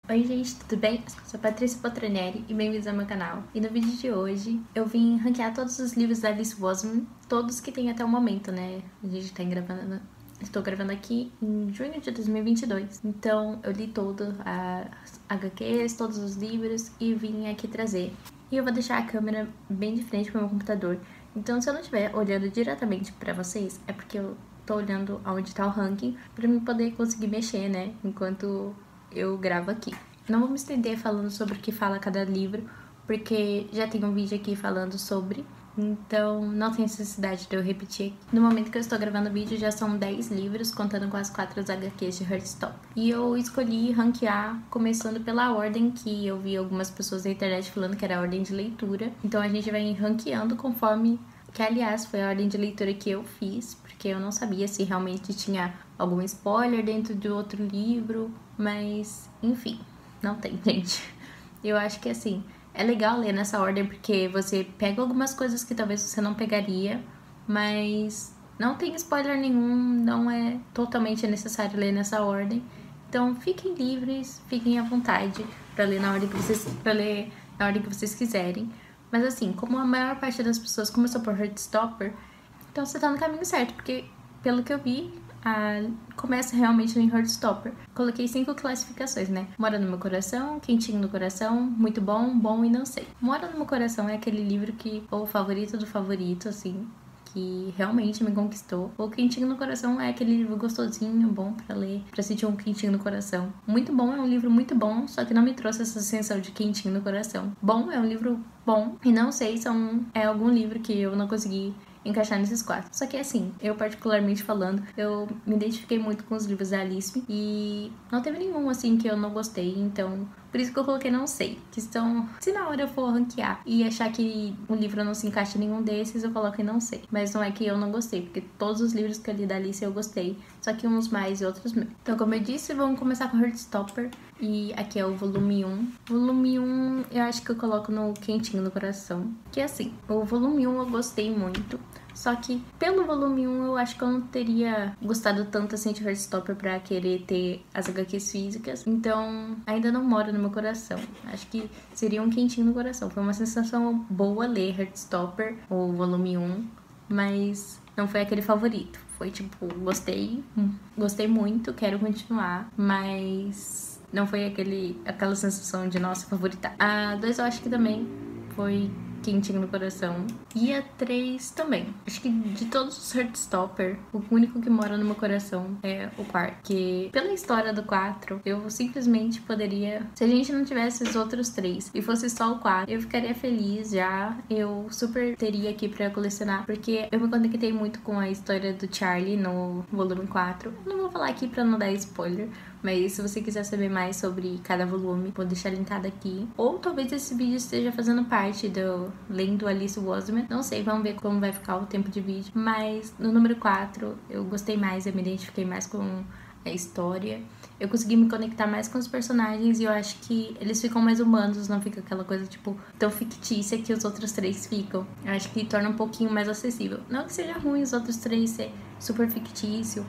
Oi gente, tudo bem? Eu sou a Patrícia Potronelli e bem-vindos ao meu canal. E no vídeo de hoje eu vim ranquear todos os livros da Alice Oseman, todos que tem até o momento, né? A gente tá gravando, estou gravando aqui em junho de 2022. Então eu li todas as HQs, todos os livros e vim aqui trazer. E eu vou deixar a câmera bem de frente pro meu computador. Então se eu não estiver olhando diretamente pra vocês, é porque eu tô olhando aonde tá o ranking pra mim poder conseguir mexer, né? Enquanto eu gravo aqui. Não vou me estender falando sobre o que fala cada livro, porque já tem um vídeo aqui falando sobre, então não tem necessidade de eu repetir aqui. No momento que eu estou gravando o vídeo já são 10 livros, contando com as 4 HQs de Heartstopper. E eu escolhi ranquear começando pela ordem que eu vi algumas pessoas na internet falando que era a ordem de leitura. Então a gente vai ranqueando conforme, que aliás foi a ordem de leitura que eu fiz, porque eu não sabia se realmente tinha algum spoiler dentro de outro livro, mas enfim, não tem, gente. Eu acho que assim, é legal ler nessa ordem porque você pega algumas coisas que talvez você não pegaria, mas não tem spoiler nenhum, não é totalmente necessário ler nessa ordem. Então fiquem livres, fiquem à vontade para ler na ordem que vocês quiserem. Mas assim, como a maior parte das pessoas começou por Heartstopper, então você tá no caminho certo, porque pelo que eu vi, começa realmente em Heartstopper. Coloquei 5 classificações, né? Mora no meu coração, quentinho no coração, muito bom, bom e não sei. Mora no meu coração é aquele livro que, ou favorito do favorito, assim, que realmente me conquistou. O Quentinho no Coração é aquele livro gostosinho, bom pra ler, pra sentir um quentinho no coração. Muito bom, é um livro muito bom, só que não me trouxe essa sensação de quentinho no coração. Bom, é um livro bom, e não sei se é algum livro que eu não consegui encaixar nesses 4. Só que assim, eu particularmente falando, eu me identifiquei muito com os livros da Alice e não teve nenhum assim que eu não gostei, então por isso que eu coloquei não sei. Que estão, se na hora eu for ranquear e achar que o livro não se encaixa em nenhum desses, eu coloco em não sei. Mas não é que eu não gostei, porque todos os livros que eu li da Alice eu gostei, só que uns mais e outros menos. Então, como eu disse, vamos começar com Heartstopper. E aqui é o volume 1. Volume 1 eu acho que eu coloco no quentinho no coração. Que assim, o volume 1 eu gostei muito. Só que pelo volume 1 eu acho que eu não teria gostado tanto assim de Heartstopper pra querer ter as HQs físicas. Então ainda não mora no meu coração. Acho que seria um quentinho no coração. Foi uma sensação boa ler Heartstopper, o volume 1, mas não foi aquele favorito. Foi tipo, gostei muito, quero continuar, mas não foi aquela sensação de nossa favorita. A 2 eu acho que também foi quentinho no coração. E a 3 também. Acho que de todos os Heartstopper, o único que mora no meu coração é o 4. Que pela história do 4, eu simplesmente poderia... Se a gente não tivesse os outros 3 e fosse só o 4, eu ficaria feliz já. Eu super teria aqui pra colecionar, porque eu me conectei muito com a história do Charlie no volume 4. Não vou falar aqui pra não dar spoiler, mas se você quiser saber mais sobre cada volume, vou deixar linkado aqui. Ou talvez esse vídeo esteja fazendo parte do lendo Alice Oseman. Não sei, vamos ver como vai ficar o tempo de vídeo. Mas no número 4 eu gostei mais, eu me identifiquei mais com a história. Eu consegui me conectar mais com os personagens e eu acho que eles ficam mais humanos, não fica aquela coisa, tipo, tão fictícia que os outros 3 ficam. Eu acho que torna um pouquinho mais acessível. Não que seja ruim os outros 3 ser super fictício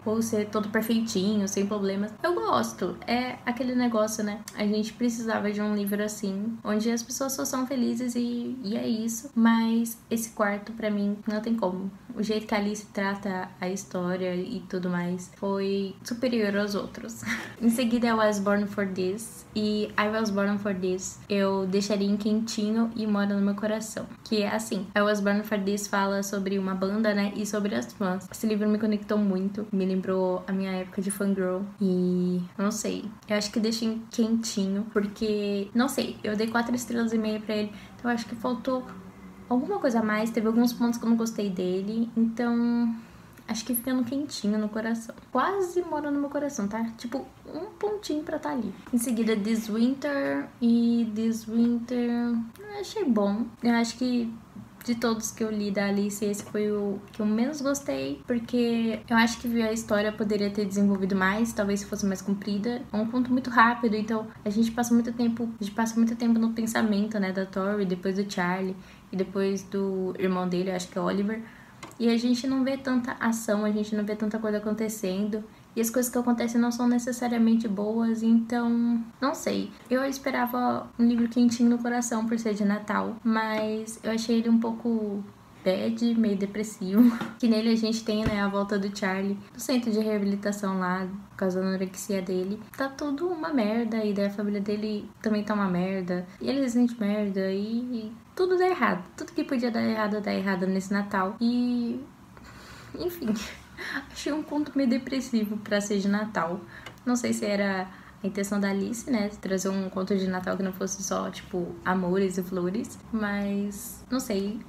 ou ser todo perfeitinho, sem problemas. Eu gosto. É aquele negócio, né? A gente precisava de um livro assim, onde as pessoas só são felizes e é isso. Mas esse quarto, pra mim, não tem como. O jeito que a Alice trata a história e tudo mais foi superior aos outros. Em seguida, I Was Born For This. E I Was Born For This eu deixaria em quentinho e mora no meu coração. Que é assim, I Was Born For This fala sobre uma banda, né? E sobre as fãs. Esse livro me conectou muito. Me lembrou a minha época de fangirl. E não sei, eu acho que deixa em quentinho. Porque, não sei, eu dei 4 estrelas e meia pra ele. Então eu acho que faltou alguma coisa a mais. Teve alguns pontos que eu não gostei dele. Então... acho que fica no quentinho no coração. Quase mora no meu coração, tá? Tipo, um pontinho pra tá ali. Em seguida, This Winter. E This Winter... eu achei bom. Eu acho que de todos que eu li da Alice, esse foi o que eu menos gostei. Porque eu acho que a história poderia ter desenvolvido mais. Talvez se fosse mais comprida. É um conto muito rápido, então a gente passa muito tempo no pensamento, né? Da Tori, depois do Charlie. E depois do irmão dele, acho que é Oliver. E a gente não vê tanta ação, a gente não vê tanta coisa acontecendo. e as coisas que acontecem não são necessariamente boas, então, não sei. Eu esperava um livro quentinho no coração por ser de Natal, mas eu achei ele um pouco bad, meio depressivo. Que nele a gente tem, né, a volta do Charlie do centro de reabilitação lá, por causa da anorexia dele. Tá tudo uma merda, e daí a família dele também tá uma merda, e ele se sente merda, e tudo dá errado. Tudo que podia dar errado dá errado nesse Natal. E, enfim, achei um ponto meio depressivo pra ser de Natal. Não sei se era a intenção da Alice, né, trazer um conto de Natal que não fosse só, tipo, amores e flores, mas não sei.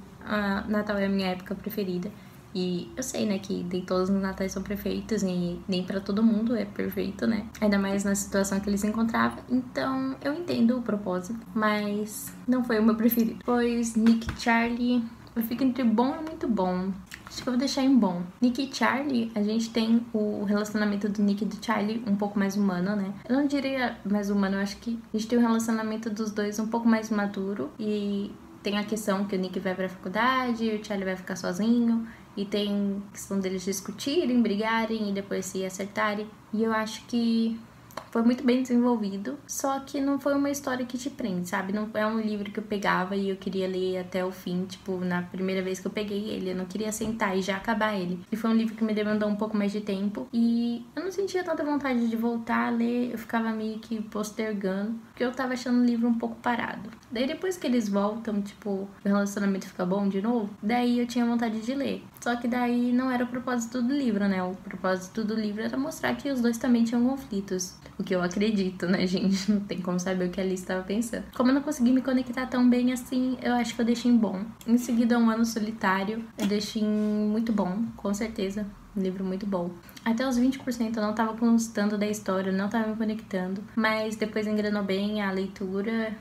Natal é a minha época preferida. E eu sei, né, que nem todos os natais são perfeitos e nem pra todo mundo é perfeito, né? Ainda mais na situação que ele se encontrava. Então, eu entendo o propósito, mas não foi o meu preferido. Pois Nick e Charlie, eu fico entre bom e muito bom. Acho que eu vou deixar em bom. Nick e Charlie, a gente tem o relacionamento do Nick e do Charlie um pouco mais humano, né? Eu não diria mais humano, eu acho que a gente tem o relacionamento dos dois um pouco mais maduro. E tem a questão que o Nick vai pra faculdade, o Charlie vai ficar sozinho, e tem a questão deles discutirem, brigarem e depois se acertarem. E eu acho que foi muito bem desenvolvido, só que não foi uma história que te prende, sabe? Não é um livro que eu pegava e eu queria ler até o fim, tipo, na primeira vez que eu peguei ele, eu não queria sentar e já acabar ele. E foi um livro que me demandou um pouco mais de tempo e eu não sentia tanta vontade de voltar a ler, eu ficava meio que postergando, porque eu tava achando o livro um pouco parado. Daí depois que eles voltam, tipo, o relacionamento fica bom de novo, daí eu tinha vontade de ler. Só que daí não era o propósito do livro, né? O propósito do livro era mostrar que os dois também tinham conflitos. O que eu acredito, né, gente? Não tem como saber o que a Alice estava pensando. Como eu não consegui me conectar tão bem assim, eu acho que eu deixei em bom. Em seguida, Um Ano Solitário, eu deixei em muito bom, com certeza. Um livro muito bom. Até os 20% eu não tava gostando da história, não tava me conectando. Mas depois engrenou bem a leitura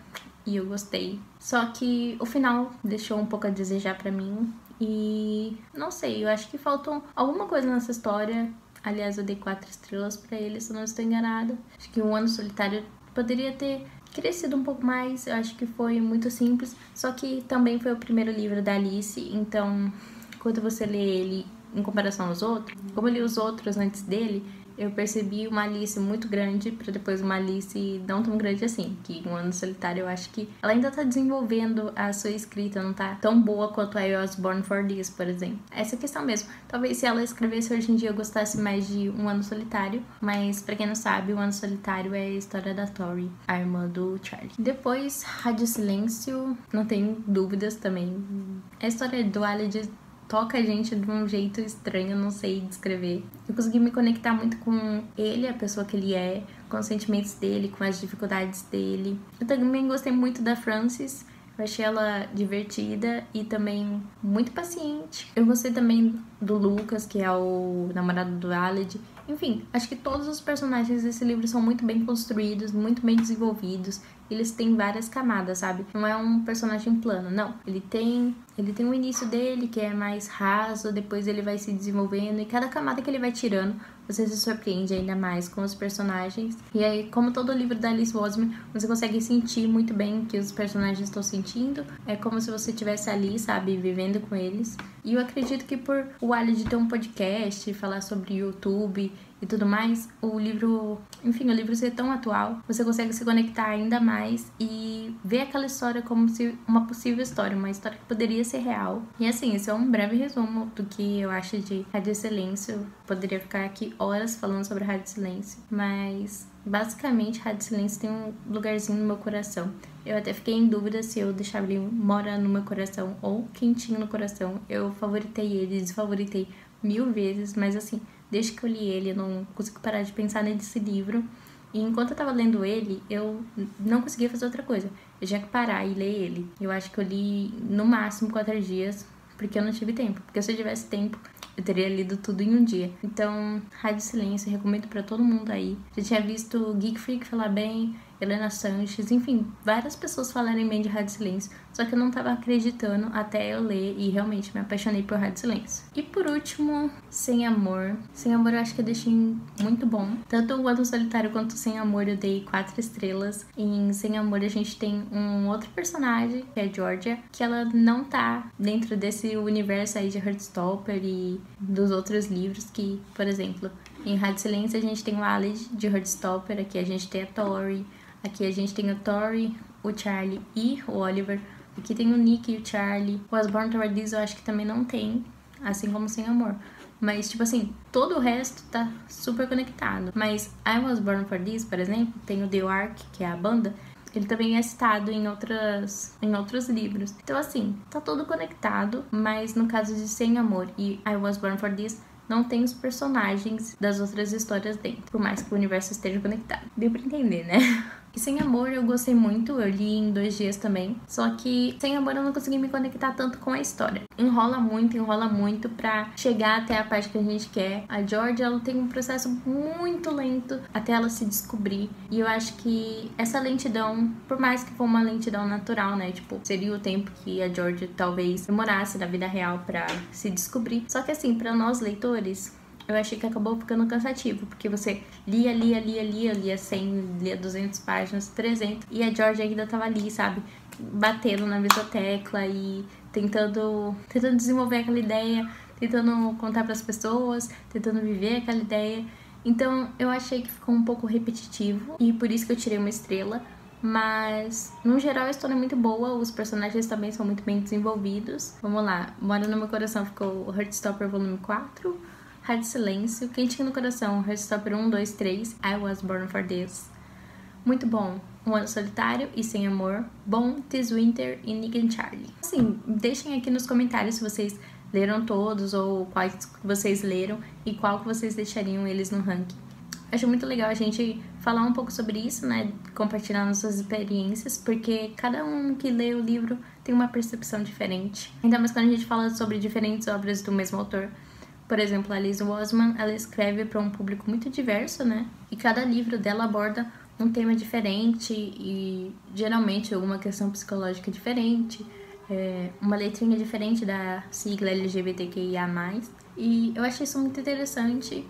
e eu gostei. Só que o final deixou um pouco a desejar pra mim. E não sei, eu acho que faltou alguma coisa nessa história. Aliás, eu dei 4 estrelas pra ele, se eu não estou enganada. Acho que Um Ano Solitário poderia ter crescido um pouco mais. Eu acho que foi muito simples. Só que também foi o primeiro livro da Alice. Então, quando você lê ele em comparação aos outros, como eu li os outros antes dele, eu percebi uma Alice muito grande pra depois uma Alice não tão grande assim. Que Um Ano Solitário, eu acho que ela ainda tá desenvolvendo a sua escrita, não tá tão boa quanto a I Was Born for This, por exemplo. Essa questão mesmo. Talvez se ela escrevesse hoje em dia eu gostasse mais de Um Ano Solitário, mas pra quem não sabe, Um Ano Solitário é a história da Tori, a irmã do Charlie. Depois, Rádio Silêncio, não tenho dúvidas também. A história do Aled toca a gente de um jeito estranho, eu não sei descrever. Eu consegui me conectar muito com ele, a pessoa que ele é, com os sentimentos dele, com as dificuldades dele. Eu também gostei muito da Frances. Eu achei ela divertida e também muito paciente. Eu gostei também do Lucas, que é o namorado do Aled. Enfim, acho que todos os personagens desse livro são muito bem construídos, muito bem desenvolvidos. Eles têm várias camadas, sabe? Não é um personagem plano, não. Ele tem o início dele, que é mais raso, depois ele vai se desenvolvendo, e cada camada que ele vai tirando, você se surpreende ainda mais com os personagens. E aí, como todo livro da Alice Oseman, você consegue sentir muito bem o que os personagens estão sentindo. É como se você estivesse ali, sabe? Vivendo com eles. E eu acredito que por o Aled ter um podcast, falar sobre YouTube e tudo mais, o livro ser tão atual, você consegue se conectar ainda mais e ver aquela história como se uma possível história, uma história que poderia ser real. E assim, esse é um breve resumo do que eu acho de Rádio Silêncio. Poderia ficar aqui horas falando sobre Rádio Silêncio, mas basicamente Rádio Silêncio tem um lugarzinho no meu coração. Eu até fiquei em dúvida se eu deixava ele morar no meu coração ou quentinho no coração. Eu favoritei ele, desfavoritei 1000 vezes, mas assim, desde que eu li ele, eu não consigo parar de pensar nesse livro. E enquanto eu tava lendo ele, eu não conseguia fazer outra coisa. Eu tinha que parar e ler ele. Eu acho que eu li no máximo 4 dias, porque eu não tive tempo. Porque se eu tivesse tempo, eu teria lido tudo em um dia. Então, Rádio Silêncio, recomendo pra todo mundo aí. Já tinha visto Geek Freak falar bem, Helena Sanches, enfim, várias pessoas falarem bem de Rádio Silêncio, só que eu não tava acreditando até eu ler e realmente me apaixonei por Rádio Silêncio. E por último, Sem Amor. Sem Amor eu acho que eu deixei muito bom. Tanto o Ano Solitário quanto o Sem Amor eu dei 4 estrelas. Em Sem Amor a gente tem um outro personagem, que é a Georgia, que ela não tá dentro desse universo aí de Heartstopper e dos outros livros que, por exemplo, Em Rádio Silêncio a gente tem o Aled de Heartstopper, aqui a gente tem a Tori, aqui a gente tem o Tori, o Charlie e o Oliver. Aqui tem o Nick e o Charlie. O As Born Toward This eu acho que também não tem, assim como Sem Amor. Mas, tipo assim, todo o resto tá super conectado. Mas I Was Born For This, por exemplo, tem o The Ark, que é a banda, ele também é citado em outros livros. Então, assim, tá tudo conectado, mas no caso de Sem Amor e I Was Born For This, não tem os personagens das outras histórias dentro, por mais que o universo esteja conectado. Deu pra entender, né? E Sem Amor eu gostei muito, eu li em 2 dias também. Só que Sem Amor eu não consegui me conectar tanto com a história. Enrola muito pra chegar até a parte que a gente quer. A Georgia, ela tem um processo muito lento até ela se descobrir. E eu acho que essa lentidão, por mais que for uma lentidão natural, né? Tipo, seria o tempo que a Georgia talvez demorasse na vida real pra se descobrir. Só que assim, pra nós leitores, eu achei que acabou ficando cansativo, porque você lia 100, lia 200 páginas, 300, e a Georgia ainda tava ali, sabe, batendo na mesma tecla e tentando desenvolver aquela ideia, tentando contar pras pessoas, tentando viver aquela ideia. Então eu achei que ficou um pouco repetitivo, e por isso que eu tirei 1 estrela. Mas, no geral, a história é muito boa, os personagens também são muito bem desenvolvidos. Vamos lá, Mora no Meu Coração ficou Heartstopper volume 4, Rádio Silêncio, Quentinho no Coração, Heartstopper 1, 2, 3, I Was Born For This. Muito bom, Um Ano Solitário e Sem Amor, Bom, This Winter e Nick and Charlie. Assim, deixem aqui nos comentários se vocês leram todos ou quais que vocês leram e qual que vocês deixariam eles no ranking. Acho muito legal a gente falar um pouco sobre isso, né? Compartilhar nossas experiências, porque cada um que lê o livro tem uma percepção diferente. Ainda mais quando a gente fala sobre diferentes obras do mesmo autor. Por exemplo, a Alice Oseman, ela escreve para um público muito diverso, né? E cada livro dela aborda um tema diferente e geralmente alguma questão psicológica diferente, uma letrinha diferente da sigla LGBTQIA+. E eu achei isso muito interessante.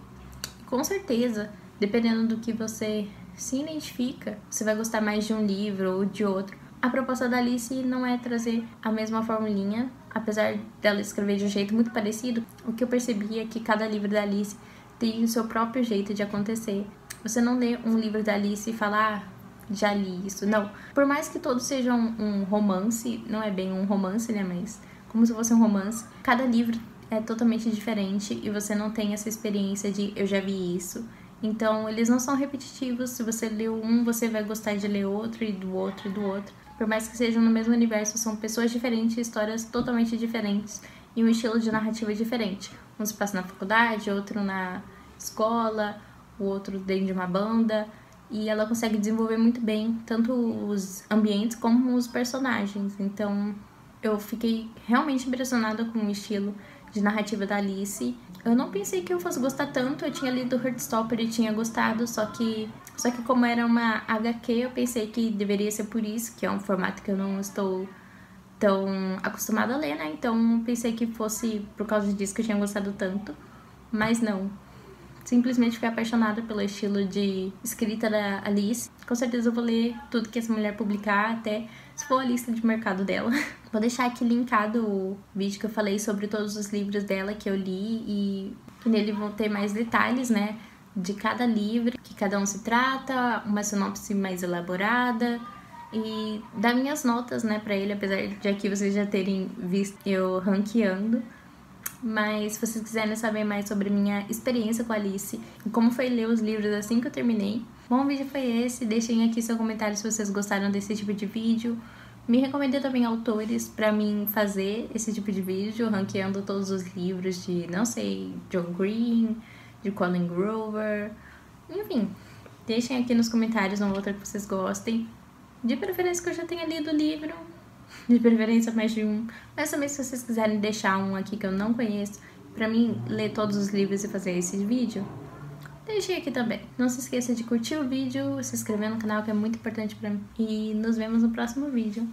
Com certeza, dependendo do que você se identifica, você vai gostar mais de um livro ou de outro. A proposta da Alice não é trazer a mesma formulinha, apesar dela escrever de um jeito muito parecido. O que eu percebi é que cada livro da Alice tem o seu próprio jeito de acontecer. Você não lê um livro da Alice e fala, já li isso. Não, por mais que todos sejam um romance, não é bem um romance, né, mas como se fosse um romance, cada livro é totalmente diferente e você não tem essa experiência de eu já vi isso. Então, eles não são repetitivos. Se você leu um, você vai gostar de ler outro e do outro e do outro. Por mais que sejam no mesmo universo, são pessoas diferentes, histórias totalmente diferentes e um estilo de narrativa diferente. Um se passa na faculdade, outro na escola, o outro dentro de uma banda. E ela consegue desenvolver muito bem tanto os ambientes como os personagens. Então, eu fiquei realmente impressionada com o estilo de narrativa da Alice. Eu não pensei que eu fosse gostar tanto, eu tinha lido Heartstopper e tinha gostado, só que como era uma HQ, eu pensei que deveria ser por isso, que é um formato que eu não estou tão acostumada a ler, né? Então pensei que fosse por causa disso que eu tinha gostado tanto, mas não. Simplesmente fiquei apaixonada pelo estilo de escrita da Alice. Com certeza eu vou ler tudo que essa mulher publicar, até se for a lista de mercado dela. Vou deixar aqui linkado o vídeo que eu falei sobre todos os livros dela que eu li e que nele vão ter mais detalhes, né, de cada livro, que cada um se trata, uma sinopse mais elaborada e dar minhas notas, né, pra ele, apesar de aqui vocês já terem visto eu ranqueando. Mas se vocês quiserem saber mais sobre minha experiência com a Alice e como foi ler os livros assim que eu terminei, bom vídeo foi esse. Deixem aqui seu comentário se vocês gostaram desse tipo de vídeo. Me recomendem também autores pra mim fazer esse tipo de vídeo, ranqueando todos os livros de, não sei, John Green, de Colin Grover. Enfim, deixem aqui nos comentários um autor que vocês gostem. De preferência que eu já tenha lido o livro. De preferência mais de um. Mas também se vocês quiserem deixar um aqui que eu não conheço, pra mim ler todos os livros e fazer esse vídeo, deixem aqui também. Não se esqueça de curtir o vídeo, se inscrever no canal que é muito importante pra mim. E nos vemos no próximo vídeo.